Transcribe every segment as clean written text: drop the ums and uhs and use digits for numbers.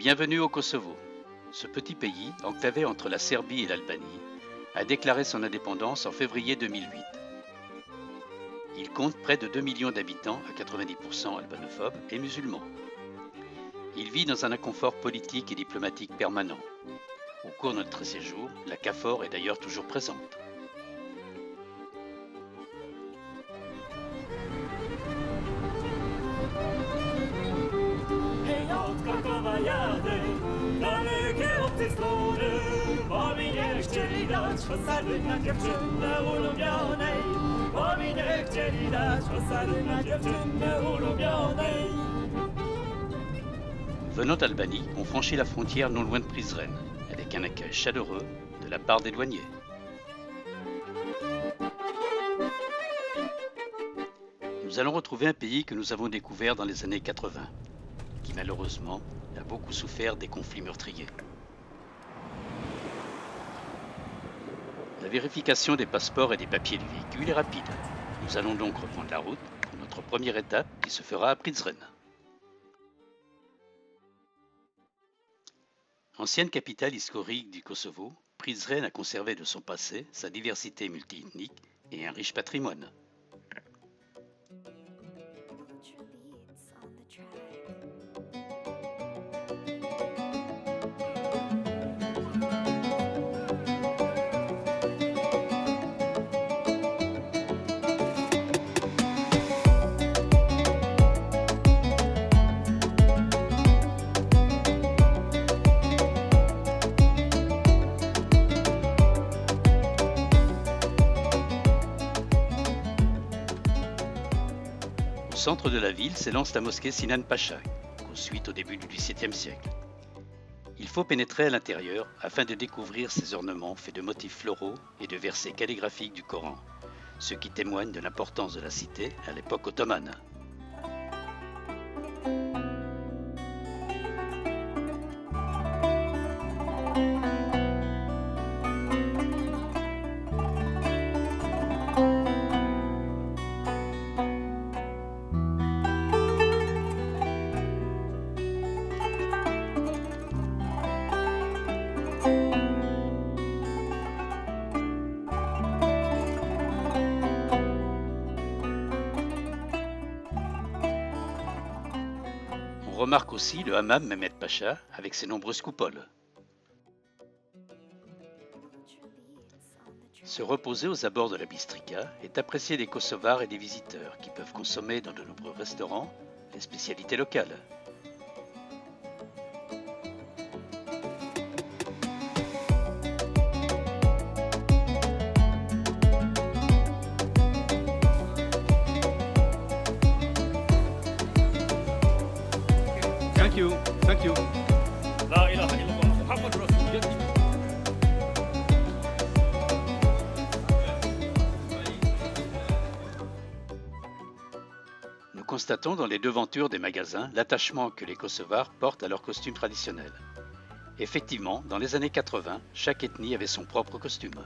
Bienvenue au Kosovo. Ce petit pays, enclavé entre la Serbie et l'Albanie, a déclaré son indépendance en février 2008. Il compte près de 2 millions d'habitants, à 90% albanophobes et musulmans. Il vit dans un inconfort politique et diplomatique permanent. Au cours de notre séjour, la KFOR est d'ailleurs toujours présente. Venant d'Albanie, on franchit la frontière non loin de Prizren, avec un accueil chaleureux de la part des douaniers. Nous allons retrouver un pays que nous avons découvert dans les années 80, qui malheureusement a beaucoup souffert des conflits meurtriers. La vérification des passeports et des papiers du véhicule est rapide. Nous allons donc reprendre la route pour notre première étape qui se fera à Prizren. Ancienne capitale historique du Kosovo, Prizren a conservé de son passé sa diversité multiethnique et un riche patrimoine. Au centre de la ville s'élance la mosquée Sinan Pacha, construite au début du XVIIe siècle. Il faut pénétrer à l'intérieur afin de découvrir ses ornements faits de motifs floraux et de versets calligraphiques du Coran, ce qui témoigne de l'importance de la cité à l'époque ottomane. On remarque aussi le hammam Mehmet Pacha avec ses nombreuses coupoles. Se reposer aux abords de la Bistrica est apprécié des Kosovars et des visiteurs qui peuvent consommer dans de nombreux restaurants les spécialités locales. Thank you. لا إله إلا الله محمد رسول الله. Nous constatons dans les devantures des magasins l'attachement que les Kosovars portent à leurs costumes traditionnels. Effectivement, dans les années 80, chaque ethnie avait son propre costume.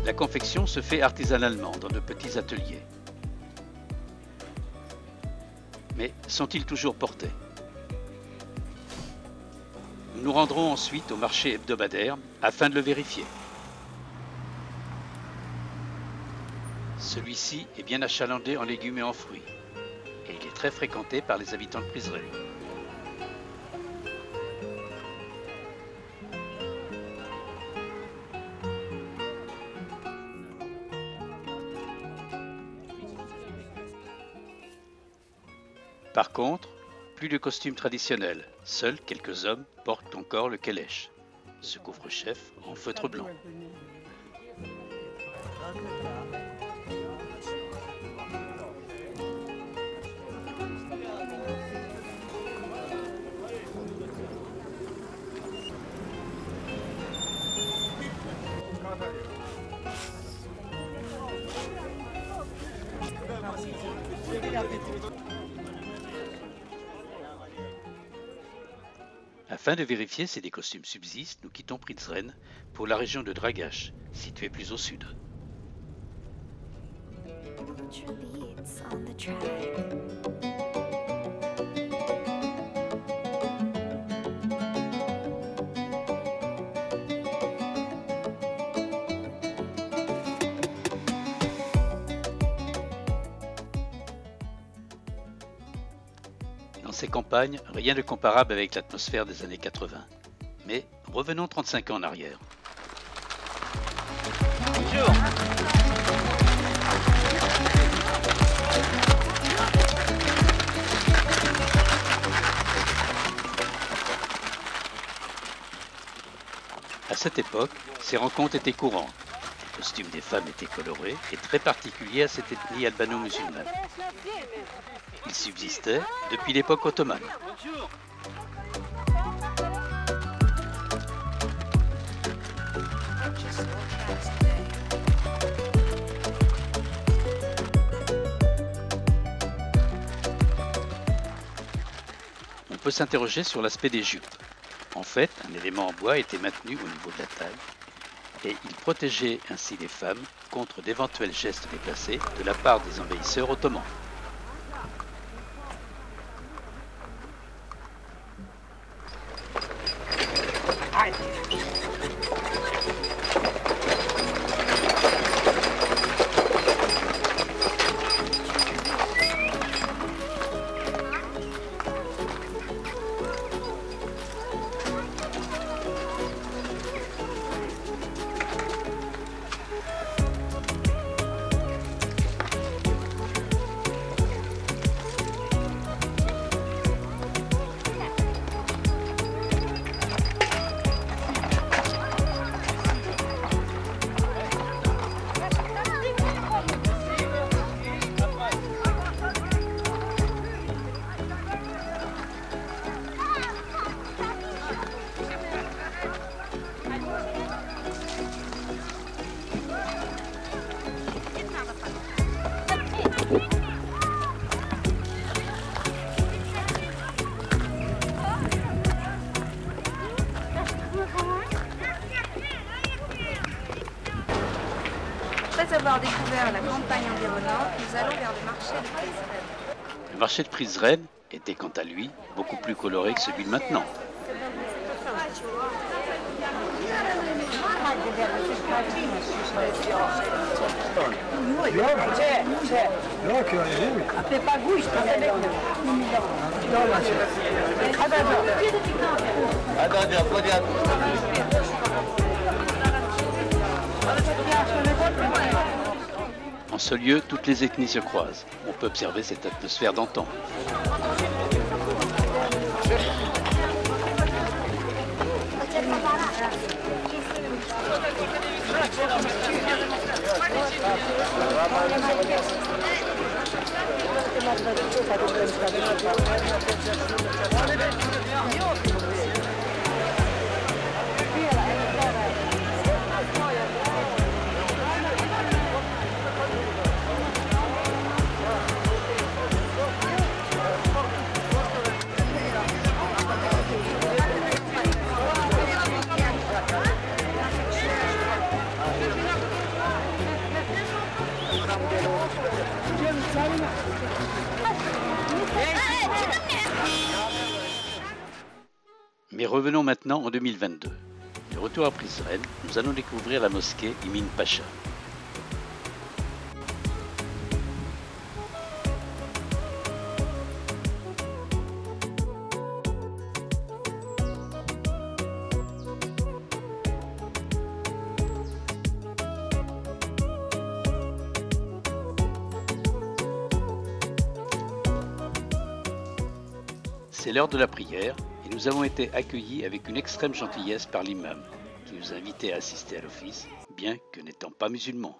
La confection se fait artisanalement dans de petits ateliers. Mais sont-ils toujours portés? Nous nous rendrons ensuite au marché hebdomadaire afin de le vérifier. Celui-ci est bien achalandé en légumes et en fruits, et il est très fréquenté par les habitants de Prizren. Par contre, plus de costumes traditionnels, seuls quelques hommes portent encore le kelesh, ce couvre-chef en feutre blanc. Afin de vérifier si des costumes subsistent, nous quittons Prizren pour la région de Dragash, située plus au sud. Ultra beats on the track. Dans ces campagnes, rien de comparable avec l'atmosphère des années 80. Mais revenons 35 ans en arrière. Bonjour. À cette époque, ces rencontres étaient courantes. Les costumes des femmes étaient colorés et très particuliers à cette ethnie albano-musulmane. Ils subsistaient depuis l'époque ottomane. Bonjour. On peut s'interroger sur l'aspect des jupes. En fait, un élément en bois était maintenu au niveau de la taille et il protégeait ainsi les femmes contre d'éventuels gestes déplacés de la part des envahisseurs ottomans. Après avoir découvert la campagne environnante, nous allons vers le marché de Prizren. Le marché de Prizren était quant à lui beaucoup plus coloré que celui de maintenant. En ce lieu, toutes les ethnies se croisent. On peut observer cette atmosphère d'antan. Mais revenons maintenant en 2022. De retour à Prizren, nous allons découvrir la mosquée Emin Pacha. C'est l'heure de la prière et nous avons été accueillis avec une extrême gentillesse par l'imam qui nous a invités à assister à l'office, bien que n'étant pas musulmans.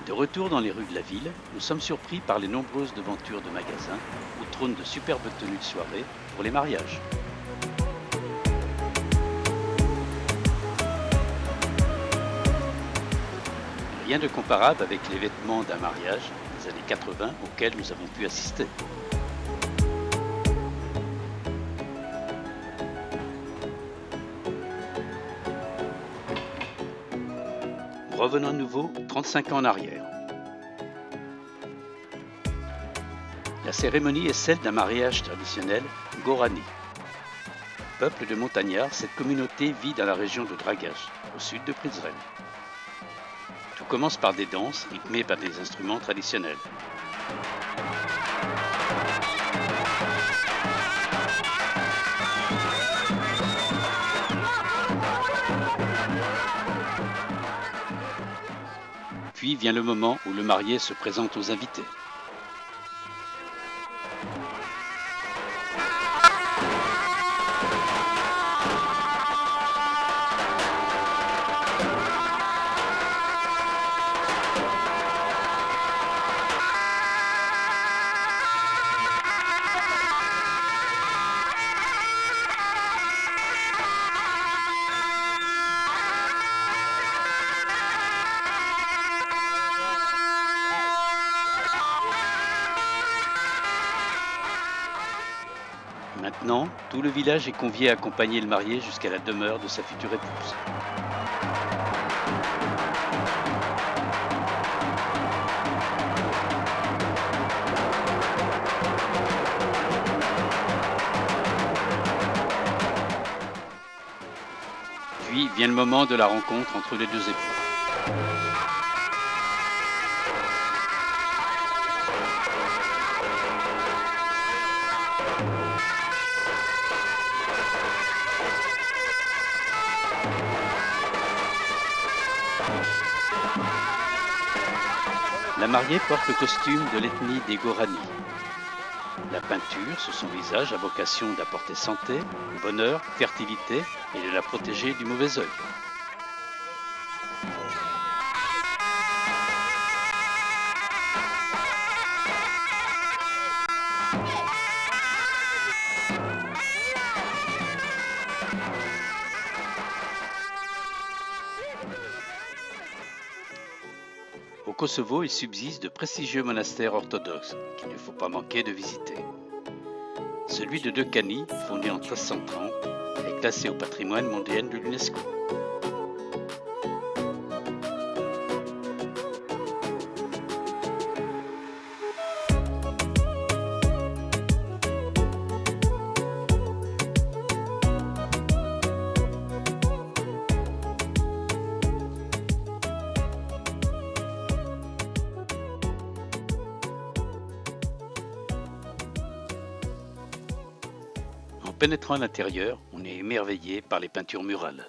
De retour dans les rues de la ville, nous sommes surpris par les nombreuses devantures de magasins où trônent de superbes tenues de soirée pour les mariages. Rien de comparable avec les vêtements d'un mariage des années 80 auxquels nous avons pu assister. Revenons à nouveau 35 ans en arrière. La cérémonie est celle d'un mariage traditionnel Gorani. Peuple de montagnards, cette communauté vit dans la région de Dragaš, au sud de Prizren. Tout commence par des danses rythmées par des instruments traditionnels. Puis vient le moment où le marié se présente aux invités. Maintenant, tout le village est convié à accompagner le marié jusqu'à la demeure de sa future épouse. Puis vient le moment de la rencontre entre les deux époux. La mariée porte le costume de l'ethnie des Gorani. La peinture sur son visage a vocation d'apporter santé, bonheur, fertilité et de la protéger du mauvais œil. Au Kosovo, il subsiste de prestigieux monastères orthodoxes qu'il ne faut pas manquer de visiter. Celui de Dokani, fondé en 1330, est classé au patrimoine mondial de l'UNESCO. pénétrant à l'intérieur, on est émerveillé par les peintures murales.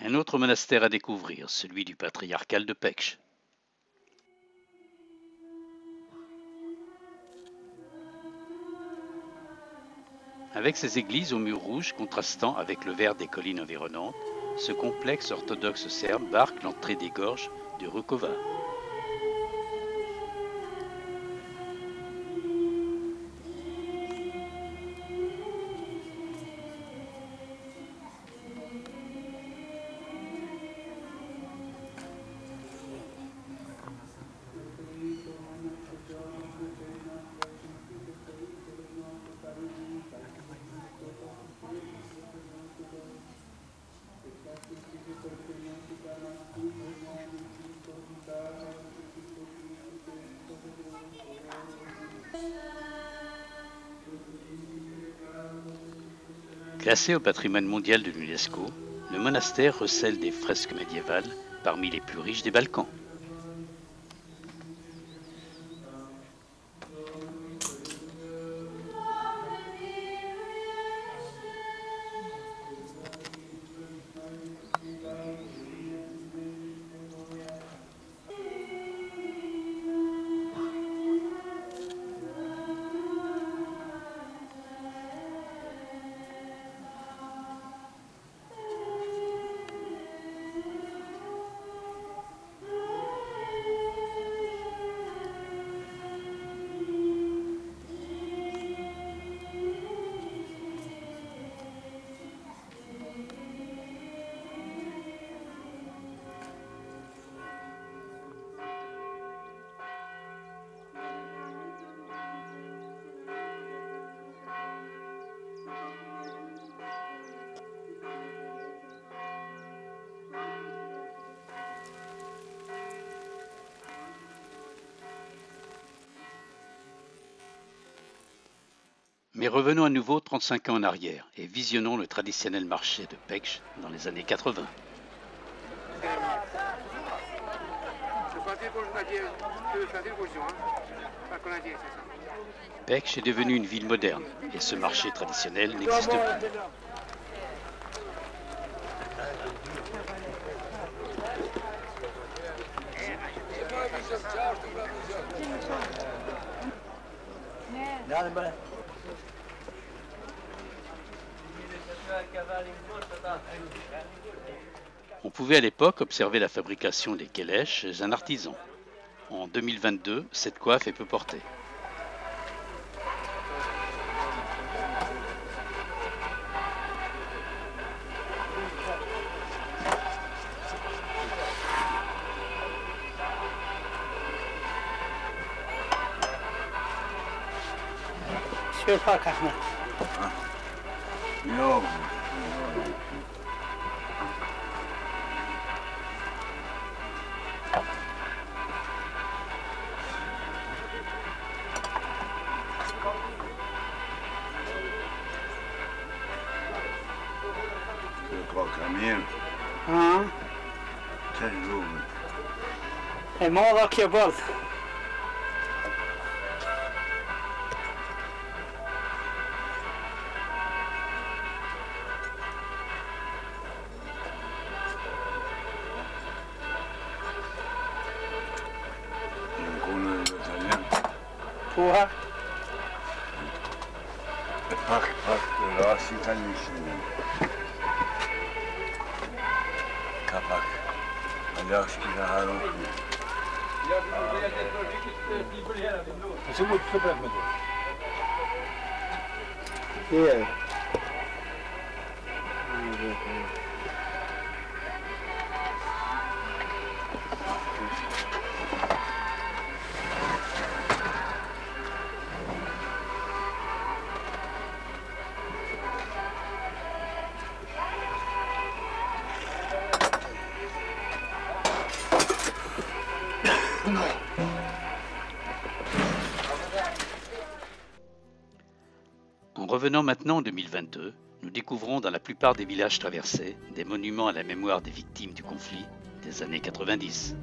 Un autre monastère à découvrir, celui du patriarcal de Pécs. Avec ses églises aux murs rouges contrastant avec le vert des collines environnantes, ce complexe orthodoxe serbe marque l'entrée des gorges du Rukova. Classé au patrimoine mondial de l'UNESCO, le monastère recèle des fresques médiévales parmi les plus riches des Balkans. Mais revenons à nouveau 35 ans en arrière et visionnons le traditionnel marché de Pécs dans les années 80. Pécs est devenue une ville moderne et ce marché traditionnel n'existe plus. On pouvait à l'époque observer la fabrication des kelèches chez un artisan. En 2022, cette coiffe est peu portée. Yok. Qual caminho? Sem dúvida. موضوع كبار نكون مثلا فوها فك راسي تنشن كفك علاش كده هارو سويت خبرة مدو ايه En revenant maintenant en 2022, nous découvrons dans la plupart des villages traversés des monuments à la mémoire des victimes du conflit des années 90.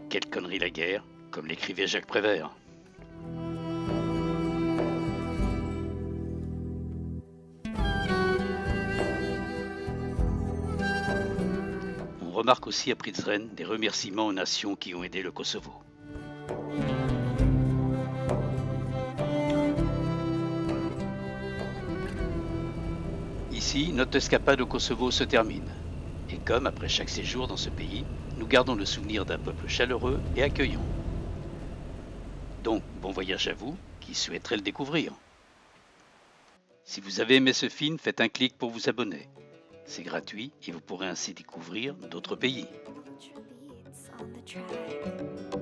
Quelle connerie la guerre, comme l'écrivait Jacques Prévert. On remarque aussi à Prizren des remerciements aux nations qui ont aidé le Kosovo. Ici, notre escapade au Kosovo se termine. Et comme après chaque séjour dans ce pays, nous gardons le souvenir d'un peuple chaleureux et accueillant. Donc, bon voyage à vous qui souhaiterez le découvrir. Si vous avez aimé ce film, faites un clic pour vous abonner. C'est gratuit et vous pourrez ainsi découvrir d'autres pays. Beats on the track.